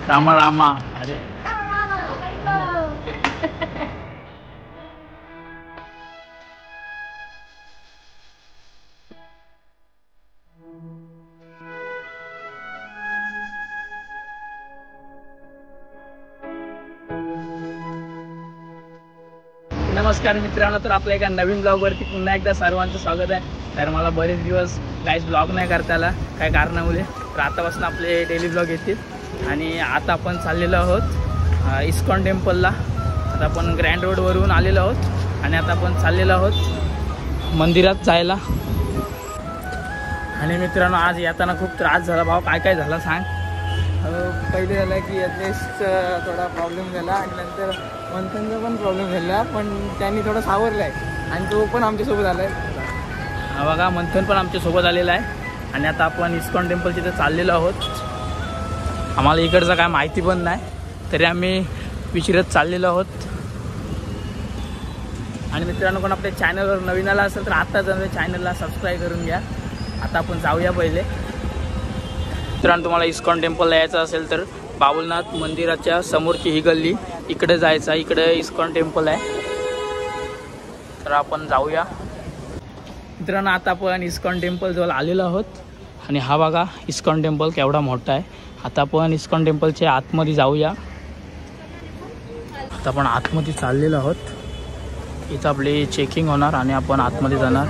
रामा रामा. अरे नमस्कार मित्रांनो, तर आपल्या एका नवीन ब्लॉगवरती पुन्हा एकदा सर्वांचं स्वागत आहे. तर मला बरेच दिवस काहीच ब्लॉग नाही करता आला काही कारणामुळे, तर आतापासून आपले डेली ब्लॉग येतील. आणि आता आपण चाललेलो आहोत इस्कॉन टेम्पलला. आता आपण ग्रँड रोडवरून आलेलो आहोत आणि आता आपण चाललेलो आहोत मंदिरात जायला. आणि मित्रांनो, आज येताना खूप त्रास झाला. भाऊ काय काय झाला सांग. पहिले झालं की ॲटलिस्ट थोडा प्रॉब्लेम झाला आणि नंतर मंथनचा पण प्रॉब्लेम झाला, पण त्यांनी थोडं सावरला आहे आणि तो पण आमच्यासोबत आला आहे. बघा, मंथन पण आमच्यासोबत आलेला आहे. आणि आता आपण इस्कॉन टेम्पलच्या इथे चाललेलो आहोत. आम्हाला इकडचं काय माहिती पण नाही, तरी आम्ही विचारत चाललेलो आहोत. आणि मित्रांनो, पण आपल्या चॅनलवर नवीन आला असेल तर आत्ताच आमच्या चॅनलला सबस्क्राईब करून घ्या. आता आपण जाऊया पहिले. मित्रांनो, तुम्हाला इस्कॉन टेम्पलला यायचं असेल तर बाबुलनाथ मंदिराच्या समोरची ही गल्ली, इकडे जायचं. इकडे इस्कॉन टेम्पल आहे, तर आपण जाऊया. मित्रांनो, आता आपण इस्कॉन टेम्पल जवळ आलेलो आहोत. आणि हा बघा इस्कॉन टेम्पल केवढा मोठा आहे. आता आपण इस्कॉन टेम्पलच्या आतमध्ये जाऊया. आता आपण आतमध्ये चाललेलो आहोत. इथं आपली चेकिंग होणार आणि आपण आतमध्ये जाणार.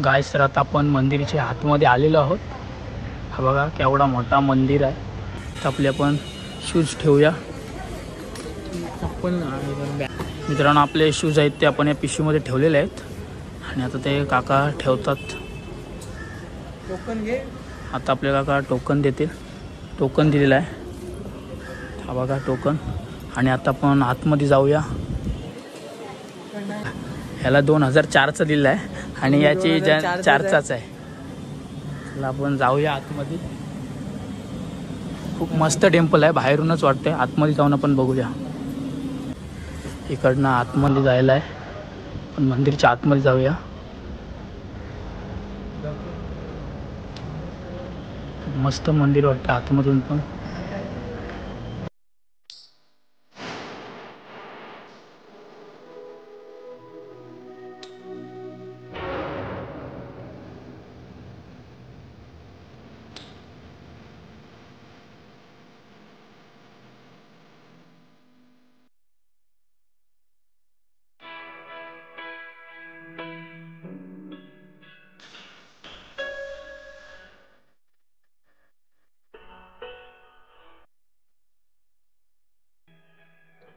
गाइस, तर आता आपण मंदिराच्या आतमध्ये आलेलो आहोत. हा बघा केवढा मोठा मंदिर आहे. तर आपले आपण शूज ठेवूया. मित्रांनो, आपले शूज आहेत ते आपण या पिशवीमध्ये ठेवलेले आहेत. आणि आता ते काका ठेवतात. टोकन घे. आता आपले काका टोकन देतील. टोकन दिलेलं आहे. हा बघा टोकन. आणि आता आपण आतमध्ये जाऊया. ह्याला 2004चं दिलं आहे आणि याची 4चाच आहे. चला आपण जाऊया आतमध्ये. खूप मस्त टेम्पल आहे, बाहेरूनच वाटतंय. आतमध्ये जाऊन आपण बघूया. इकडनं आतमध्ये जायला आहे, पण मंदिरच्या आतमध्ये जाऊया. मस्त मंदिर वाटतं आतमधून पण.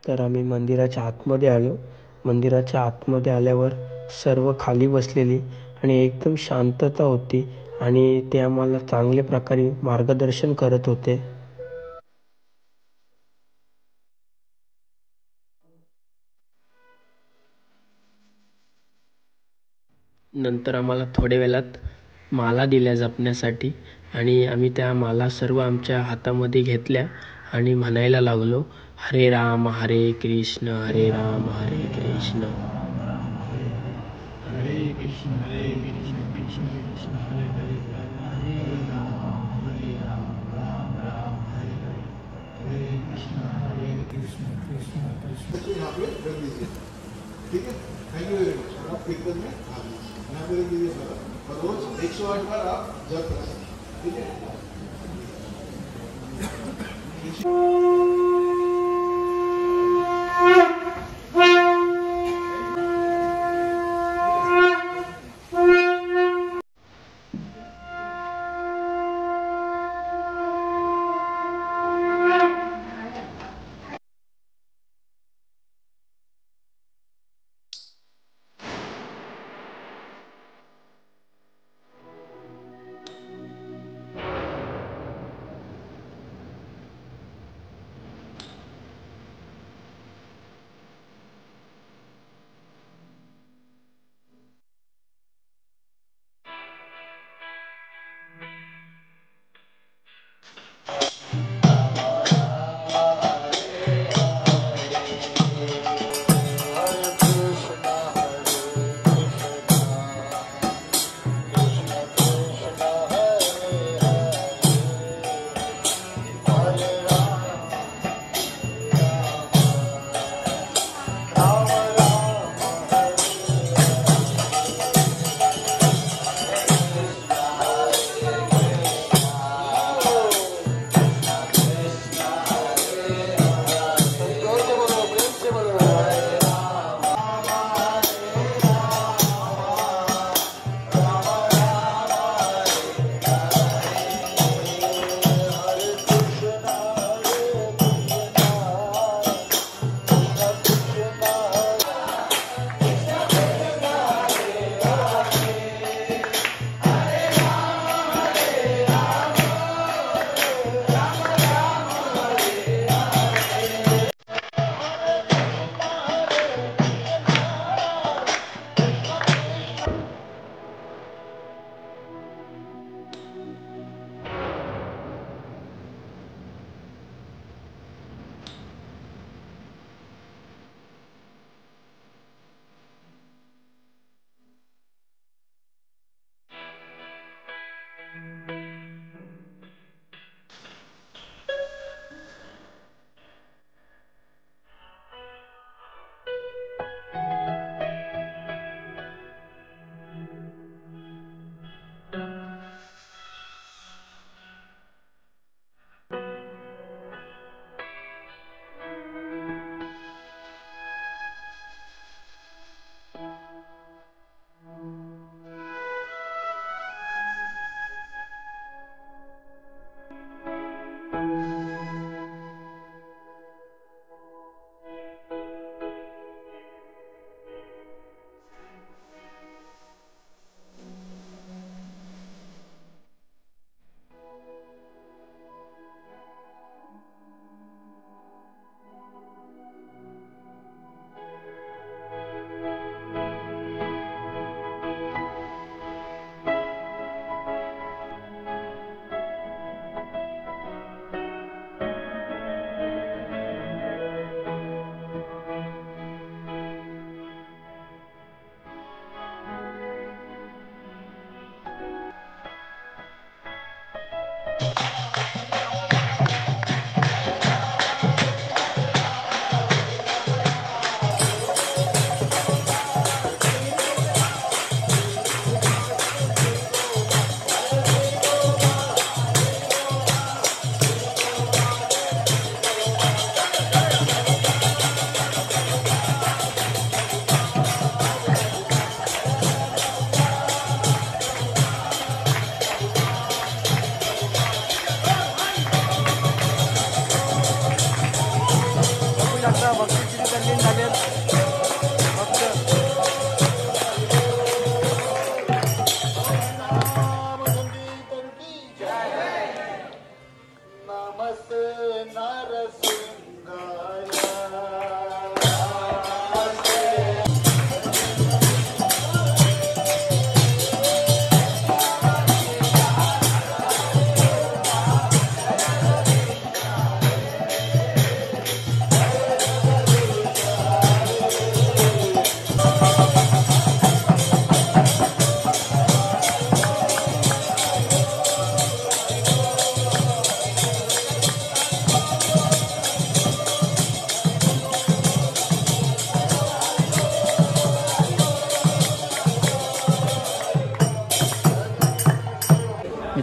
तर आम्ही मंदिराच्या आतमध्ये आलो. मंदिराच्या आतमध्ये आल्यावर सर्व खाली बसलेली आणि एकदम शांतता होती आणि ते आम्हाला चांगल्या प्रकारे मार्गदर्शन करत होते. नंतर आम्हाला थोड्या वेळात माला दिल्या जपण्यासाठी आणि आम्ही त्या माला सर्व आमच्या हातामध्ये घेतल्या आणि म्हणायला लागलो, हरे राम हरे कृष्ण हरे राम हरे कृष्ण हरे कृष्ण हरे कृष्ण कृष्ण कृष्ण हरे हरे हरे राम राम राम हरे हरे हरे कृष्ण कृष्ण कृष्ण. ठीक है, थैंक यू वेरी मच. आप कीर्तन में यहाँ पे लीजिए सर, और रोज 108 बार आप जप कर सकते हैं. ठीक है.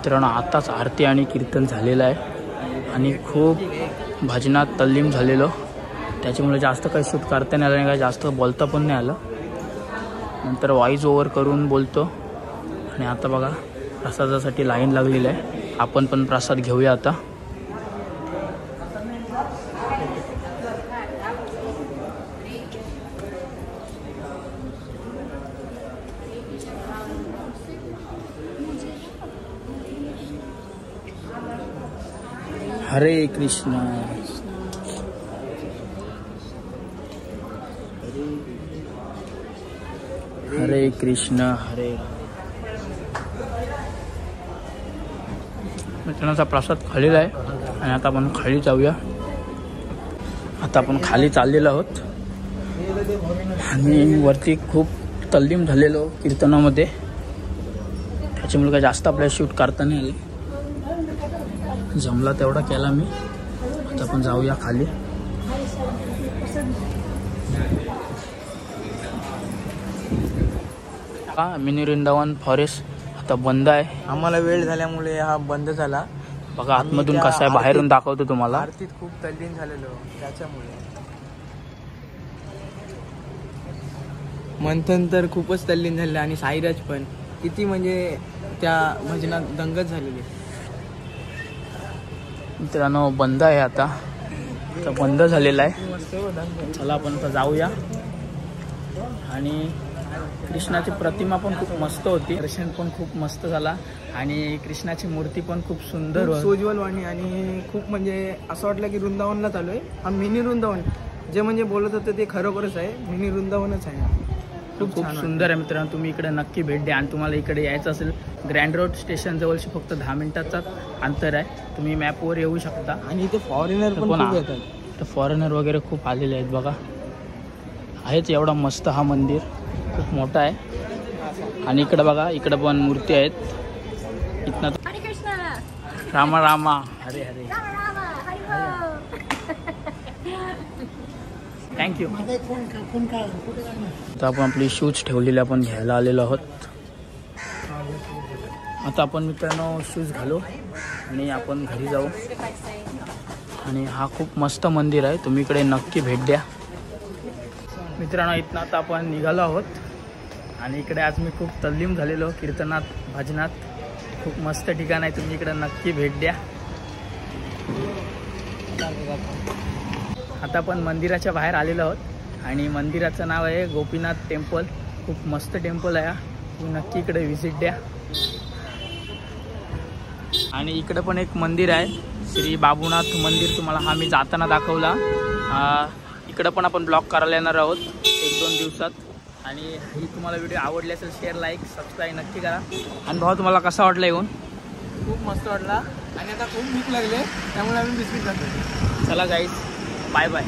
मित्रांनो आताच आरती आणि कीर्तन झालेलं आहे आणि खूप भजनात तल्लीन झालेलो, त्याच्यामुळे जास्त काही शूट करता नाही आलं नाही, काय जास्त बोलता पण नाही आलं. नंतर व्हॉइस ओव्हर करून बोलतो. आणि आता बघा प्रसादासाठी लाईन लागलेली आहे, आपण पण प्रसाद घेऊया आता. हरे कृष्ण हरे कृष्ण हरे. मित्रांचा प्रसाद खालीला आहे आणि आता आपण खाली जाऊया. आता आपण खाली चाललेलो आहोत आणि वरती खूप तल्लीन झालेलो कीर्तनामध्ये, त्याच्यामुळे काय जास्त आपल्याला शूट करता नाही आले. जमला तेवढा केला मी. आता आपण जाऊया खाली. मिनी वृंदावन फॉरेस्ट आता बंद आहे. आम्हाला वेळ झाल्यामुळे हा बंद झाला. बघा आतमधून कसं आहे, बाहेरून दाखवतो तुम्हाला. आरतीत खूप तल्लीन झालेलो त्याच्यामुळे. मंथन तर खूपच तल्लीन झाले आणि साईराज पण किती म्हणजे त्या भजनात दंगत झालेली. मित्रांनो बंद आहे आता बंद झालेला आहे. चला आपण आता जाऊया. आणि कृष्णाची प्रतिमा पण खूप मस्त होती, दर्शन पण खूप मस्त झाला आणि कृष्णाची मूर्ती पण खूप सुंदर सोज्वल वाणी आणि खूप म्हणजे असं वाटलं की वृंदावनला चालू आहे. हा मिनी वृंदावन जे म्हणजे बोलत होतं ते खरोखरच आहे, मिनी वृंदावनच आहे. खूप सुंदर आहे मित्रांनो. तुम्ही इकडे नक्की भेट द्या. आणि तुम्हाला इकडे यायचं असेल ग्रँड रोड स्टेशन जवळशी फक्त 10 मिनिटाचा अंतर आहे. तुम्ही मॅपवर येऊ शकता. आणि इथे फॉरेनर पण खूप येतात. तर फॉरेनर वगैरे खूप आलेले आहेत. बघा आहेच एवढा मस्त हा मंदिर, खूप मोठा आहे. आणि इकडे बघा इकडे पण मूर्ती आहेत. इथनं रामा रामा हरे हरे. थँक्यू. आता आपण आपली शूज ठेवलेले आपण घ्यायला आलेलो आहोत. आता आपण मित्रांनो शूज घालू आणि आपण घरी जाऊ. आणि हा खूप मस्त मंदिर आहे, तुम्ही इकडे नक्की भेट द्या. मित्रांनो इथनं आता आपण निघालो आहोत आणि इकडे आज मी खूप तल्लीन झालेलो कीर्तनात भजनात. खूप मस्त ठिकाण आहे, तुम्ही इकडे नक्की भेट द्या. आता आपण मंदिराच्या बाहेर आलेलो आहोत आणि मंदिराचं नाव आहे गोपीनाथ टेम्पल. खूप मस्त टेम्पल आहे, तुम्ही नक्की इकडे व्हिजिट द्या. आणि इकडे पण एक मंदिर आहे श्री बाबूनाथ मंदिर, तुम्हाला हा मी जाताना दाखवला. इकडं पण आपण ब्लॉग करायला येणार आहोत 1-2 दिवसात. आणि ही तुम्हाला व्हिडिओ आवडली असेल शेअर लाईक सबस्क्राईब नक्की करा. आणि भाऊ तुम्हाला कसा वाटला येऊन? खूप मस्त वाटला आणि आता खूप भूक लागले त्यामुळे आम्ही बिस्किट खातो. चला गाईज बाय बाय.